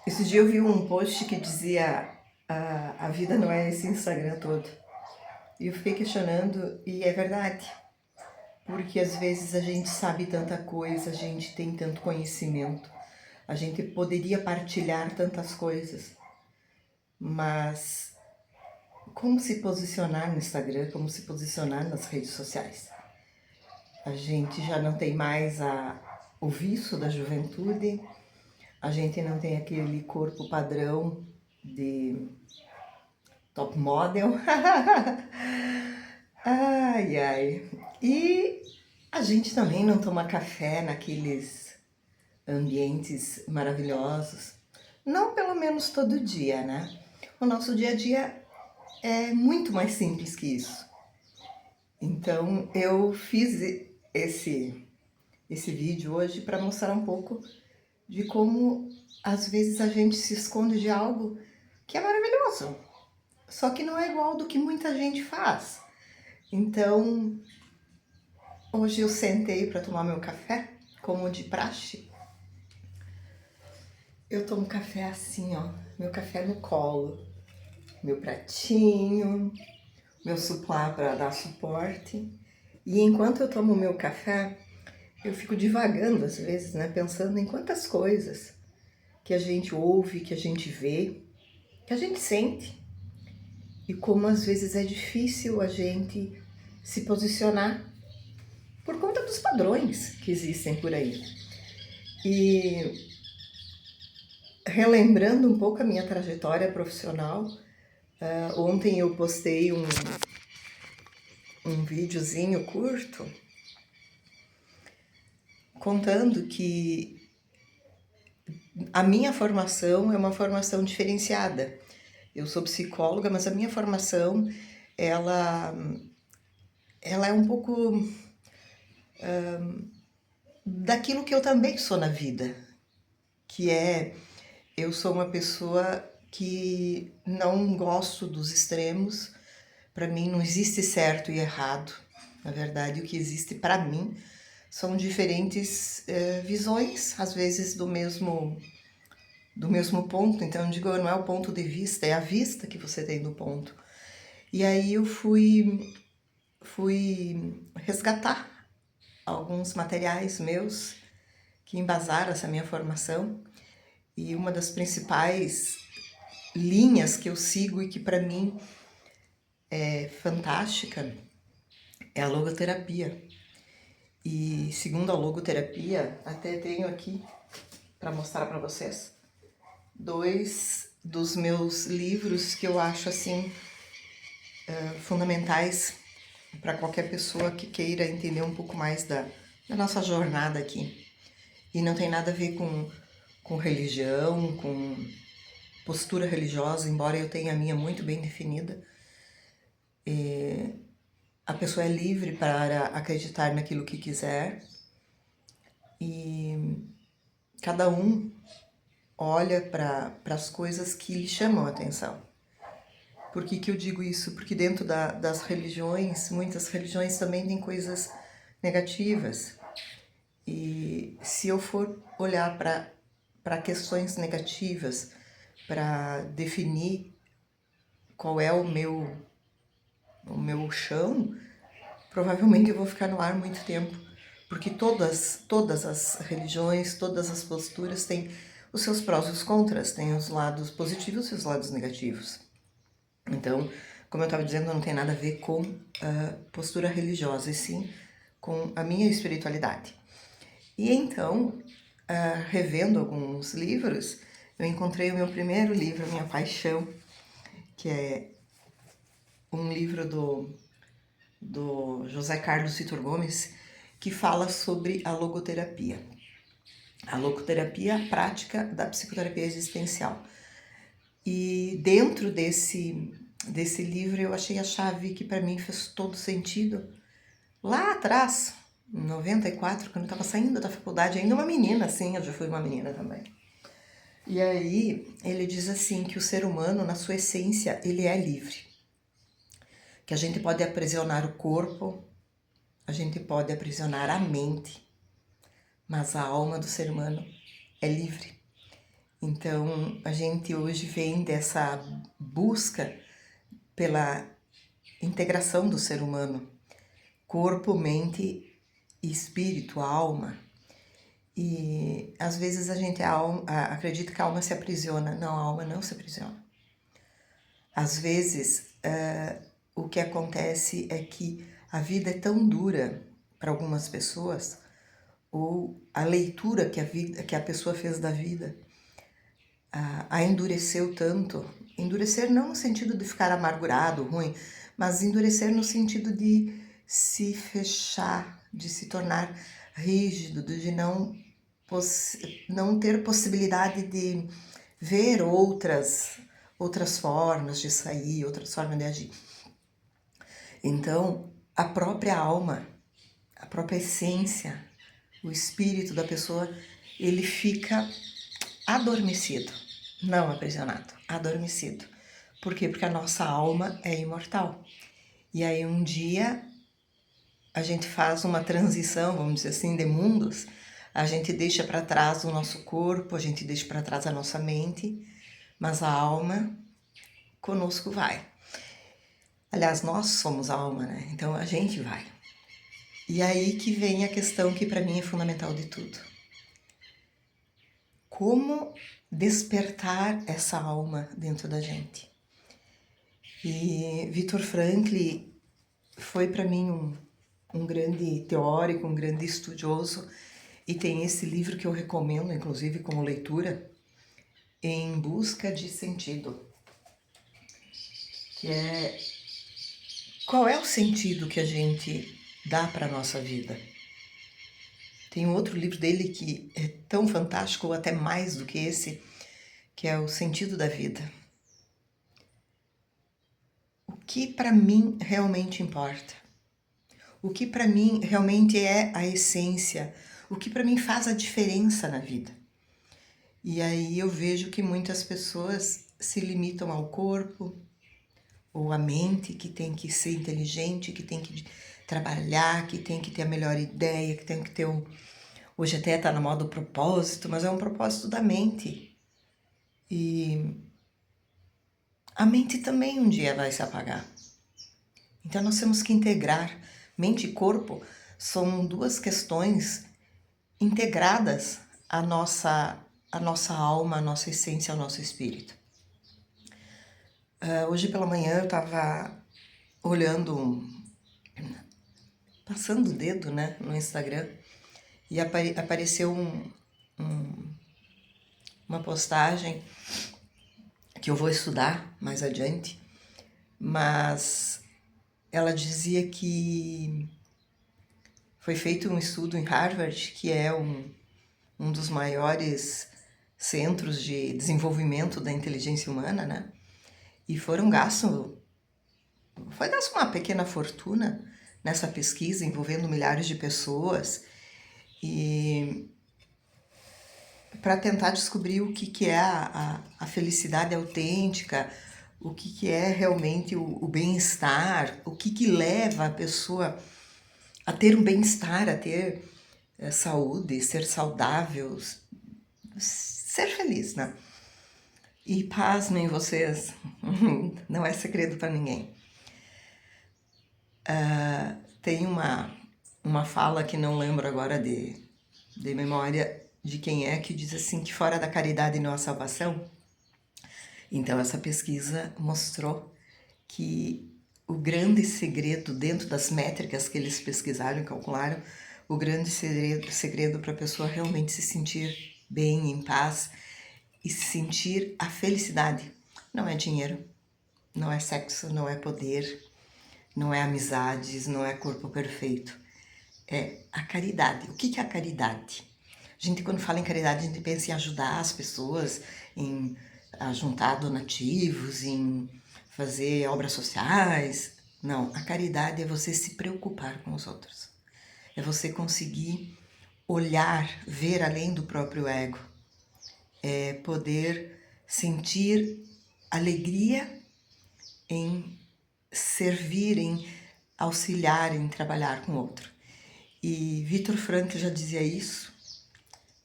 Esse dia eu vi um post que dizia a vida não é esse Instagram todo. E eu fiquei questionando, e é verdade. Porque às vezes a gente sabe tanta coisa, a gente tem tanto conhecimento, a gente poderia partilhar tantas coisas, mas como se posicionar no Instagram, como se posicionar nas redes sociais? A gente já não tem mais o vício da juventude, a gente não tem aquele corpo padrão de top model. Ai, ai. E a gente também não toma café naqueles ambientes maravilhosos. Não pelo menos todo dia, né? O nosso dia a dia é muito mais simples que isso. Então eu fiz esse vídeo hoje para mostrar um pouco de como às vezes a gente se esconde de algo que é maravilhoso, só que não é igual do que muita gente faz. Então, hoje eu sentei para tomar meu café, como de praxe. Eu tomo café assim, ó, meu café no colo, meu pratinho, meu suplá para dar suporte. E enquanto eu tomo meu café, eu fico divagando às vezes, né, pensando em quantas coisas que a gente ouve, que a gente vê, que a gente sente. E como às vezes é difícil a gente se posicionar por conta dos padrões que existem por aí. E relembrando um pouco a minha trajetória profissional, ontem eu postei um videozinho curto contando que a minha formação é uma formação diferenciada. Eu sou psicóloga, mas a minha formação ela, ela é um pouco daquilo que eu também sou na vida, que é eu sou uma pessoa que não gosto dos extremos. Para mim não existe certo e errado. Na verdade, o que existe para mim são diferentes visões, às vezes do mesmo ponto. Então, eu digo, não é o ponto de vista, é a vista que você tem do ponto. E aí eu fui resgatar alguns materiais meus que embasaram essa minha formação. E uma das principais linhas que eu sigo e que para mim é fantástica é a logoterapia. E segundo a logoterapia, até tenho aqui para mostrar para vocês dois dos meus livros que eu acho assim fundamentais para qualquer pessoa que queira entender um pouco mais da nossa jornada aqui. E não tem nada a ver com religião, com postura religiosa, embora eu tenha a minha muito bem definida. A pessoa é livre para acreditar naquilo que quiser e cada um olha para as coisas que lhe chamam a atenção. Por que eu digo isso? Porque dentro das religiões, muitas religiões também têm coisas negativas. E se eu for olhar para questões negativas, para definir qual é o meu chão, provavelmente eu vou ficar no ar muito tempo. Porque todas as religiões, todas as posturas têm os seus prós e os contras, têm os lados positivos e os lados negativos. Então, como eu estava dizendo, não tem nada a ver com postura religiosa, e sim com a minha espiritualidade. E então, revendo alguns livros, eu encontrei o meu primeiro livro, Minha Paixão, que é um livro do José Carlos Vitor Gomes, que fala sobre a logoterapia. A logoterapia é a prática da psicoterapia existencial. E dentro desse livro eu achei a chave que para mim fez todo sentido. Lá atrás, em 94, quando eu estava saindo da faculdade, ainda uma menina, sim, eu já fui uma menina também. E aí ele diz assim que o ser humano, na sua essência, ele é livre. Que a gente pode aprisionar o corpo, a gente pode aprisionar a mente, mas a alma do ser humano é livre. Então, a gente hoje vem dessa busca pela integração do ser humano, corpo, mente e espírito, alma. E às vezes a gente acredita que a alma se aprisiona. Não, a alma não se aprisiona. Às vezes, o que acontece é que a vida é tão dura para algumas pessoas, ou a leitura que a pessoa fez da vida a endureceu tanto. Endurecer não no sentido de ficar amargurado, ruim, mas endurecer no sentido de se fechar, de se tornar rígido, de não ter possibilidade de ver outras formas de sair, outras formas de agir. Então, a própria alma, a própria essência, o espírito da pessoa, ele fica adormecido, não aprisionado, adormecido. Por quê? Porque a nossa alma é imortal. E aí um dia a gente faz uma transição, vamos dizer assim, de mundos, a gente deixa para trás o nosso corpo, a gente deixa para trás a nossa mente, mas a alma conosco vai. Aliás, nós somos a alma, né? Então a gente vai. E aí que vem a questão que para mim é fundamental de tudo. Como despertar essa alma dentro da gente? E Viktor Frankl foi para mim um grande teórico, um grande estudioso, e tem esse livro que eu recomendo, inclusive como leitura, Em Busca de Sentido, que é qual é o sentido que a gente dá para a nossa vida. Tem um outro livro dele que é tão fantástico, ou até mais do que esse, que é O Sentido da Vida. O que para mim realmente importa? O que para mim realmente é a essência? O que para mim faz a diferença na vida? E aí eu vejo que muitas pessoas se limitam ao corpo ou à mente, que tem que ser inteligente, que tem que trabalhar, que tem que ter a melhor ideia, que tem que ter Hoje até está na moda o propósito, mas é um propósito da mente. E a mente também um dia vai se apagar. Então nós temos que integrar. Mente e corpo são duas questões integradas à nossa alma, à nossa essência, ao nosso espírito. Hoje pela manhã eu estava olhando, passando o dedo, né, no Instagram, e apareceu uma postagem que eu vou estudar mais adiante, mas ela dizia que foi feito um estudo em Harvard, que é um dos maiores centros de desenvolvimento da inteligência humana, né? E foi gasto uma pequena fortuna nessa pesquisa envolvendo milhares de pessoas e para tentar descobrir o que é a felicidade autêntica, o que é realmente o bem-estar, o que leva a pessoa a ter um bem-estar, a ter saúde, ser saudável, ser feliz, né? E pasmem vocês, não é segredo para ninguém. Tem uma fala que não lembro agora de memória de quem é, que diz assim, que fora da caridade não há salvação. Então essa pesquisa mostrou que o grande segredo, dentro das métricas que eles pesquisaram e calcularam, o grande segredo para a pessoa realmente se sentir bem, em paz e sentir a felicidade não é dinheiro, não é sexo, não é poder, não é amizades, não é corpo perfeito. É a caridade. O que é a caridade? A gente, quando fala em caridade, a gente pensa em ajudar as pessoas, em juntar donativos, em fazer obras sociais. Não, a caridade é você se preocupar com os outros. É você conseguir olhar, ver além do próprio ego. É poder sentir alegria em servir, em auxiliar, em trabalhar com o outro. E Viktor Frankl já dizia isso,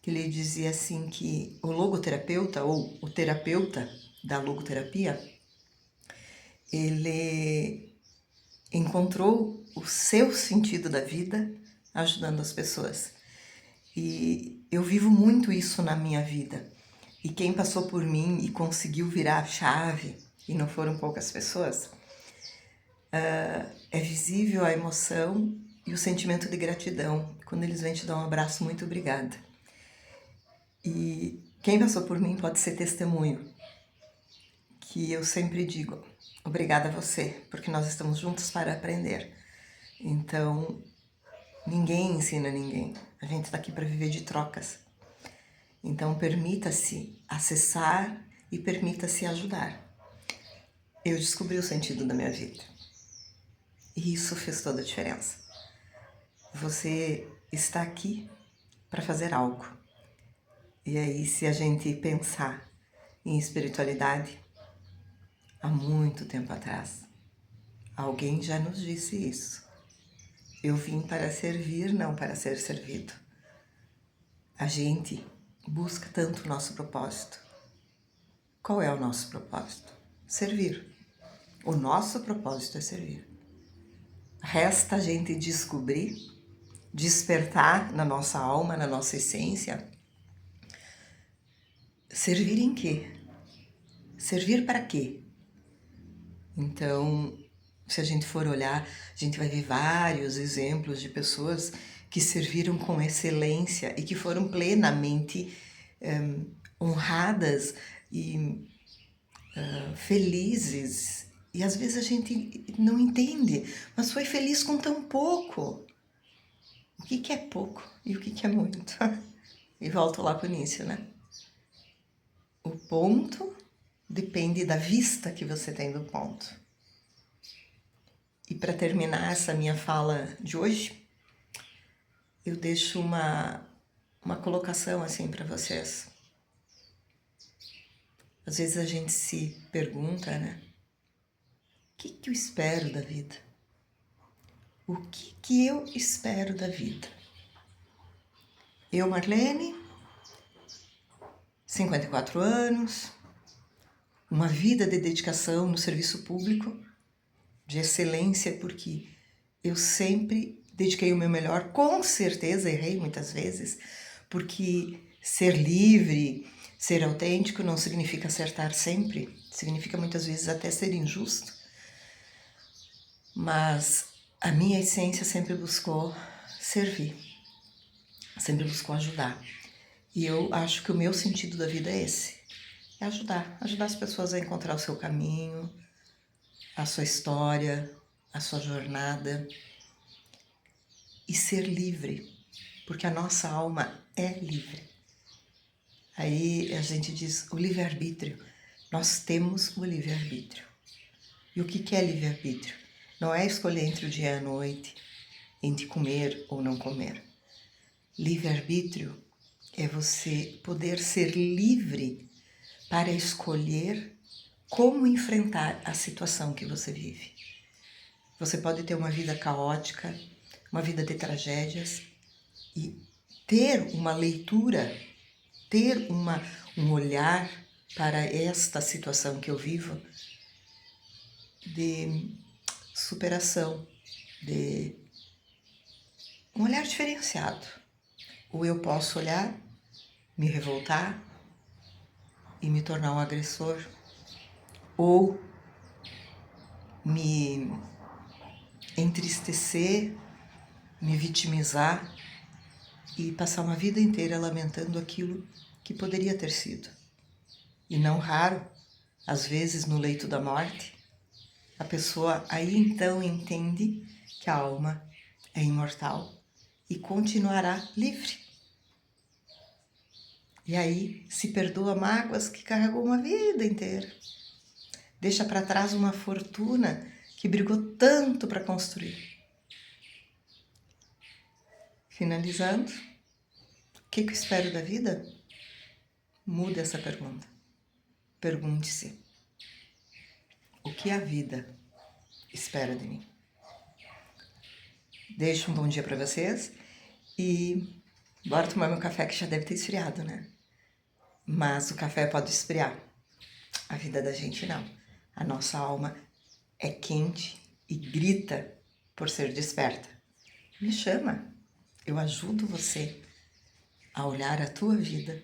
que ele dizia assim que o logoterapeuta ou o terapeuta da logoterapia, ele encontrou o seu sentido da vida ajudando as pessoas. E eu vivo muito isso na minha vida. E quem passou por mim e conseguiu virar a chave, e não foram poucas pessoas, é visível a emoção e o sentimento de gratidão quando eles vêm te dar um abraço, muito obrigada. E quem passou por mim pode ser testemunho, que eu sempre digo, obrigada a você, porque nós estamos juntos para aprender. Então, ninguém ensina ninguém, a gente está aqui para viver de trocas. Então, permita-se acessar e permita-se ajudar. Eu descobri o sentido da minha vida. E isso fez toda a diferença. Você está aqui para fazer algo. E aí, se a gente pensar em espiritualidade, há muito tempo atrás, alguém já nos disse isso. Eu vim para servir, não para ser servido. A gente busca tanto o nosso propósito. Qual é o nosso propósito? Servir. O nosso propósito é servir. Resta a gente descobrir, despertar na nossa alma, na nossa essência. Servir em quê? Servir para quê? Então, se a gente for olhar, a gente vai ver vários exemplos de pessoas que serviram com excelência e que foram plenamente honradas e felizes. E às vezes a gente não entende, mas foi feliz com tão pouco. O que é pouco e o que é muito? E volto lá para o início, né? O ponto depende da vista que você tem do ponto. E para terminar essa minha fala de hoje, eu deixo uma colocação assim para vocês. Às vezes a gente se pergunta, né? O que eu espero da vida? O que eu espero da vida? Eu, Marlene, 54 anos, uma vida de dedicação no serviço público, de excelência, porque eu sempre dediquei o meu melhor, com certeza errei muitas vezes, porque ser livre, ser autêntico não significa acertar sempre, significa muitas vezes até ser injusto. Mas a minha essência sempre buscou servir, sempre buscou ajudar. E eu acho que o meu sentido da vida é esse, é ajudar as pessoas a encontrar o seu caminho, a sua história, a sua jornada e ser livre, porque a nossa alma é livre. Aí a gente diz o livre-arbítrio. Nós temos o livre-arbítrio. E o que é livre-arbítrio? Não é escolher entre o dia e a noite, entre comer ou não comer. Livre-arbítrio é você poder ser livre para escolher como enfrentar a situação que você vive. Você pode ter uma vida caótica, uma vida de tragédias e ter uma leitura, ter um olhar para esta situação que eu vivo de superação, de um olhar diferenciado. Ou eu posso olhar, me revoltar e me tornar um agressor, ou me entristecer, me vitimizar e passar uma vida inteira lamentando aquilo que poderia ter sido. E não raro, às vezes no leito da morte, a pessoa aí então entende que a alma é imortal e continuará livre. E aí se perdoa mágoas que carregou uma vida inteira. Deixa para trás uma fortuna que brigou tanto para construir. Finalizando, o que eu espero da vida? Mude essa pergunta. Pergunte-se: o que a vida espera de mim? Deixo um bom dia para vocês e Bora tomar meu café que já deve ter esfriado, né? Mas o café pode esfriar. A vida da gente não. A nossa alma é quente e grita por ser desperta. Me chama. Eu ajudo você a olhar a tua vida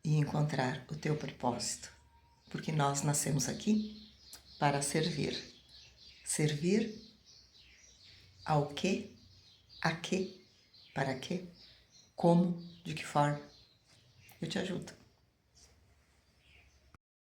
e encontrar o teu propósito. Porque nós nascemos aqui para servir. Servir ao quê? A quê? Para quê? Como? De que forma? Eu te ajudo.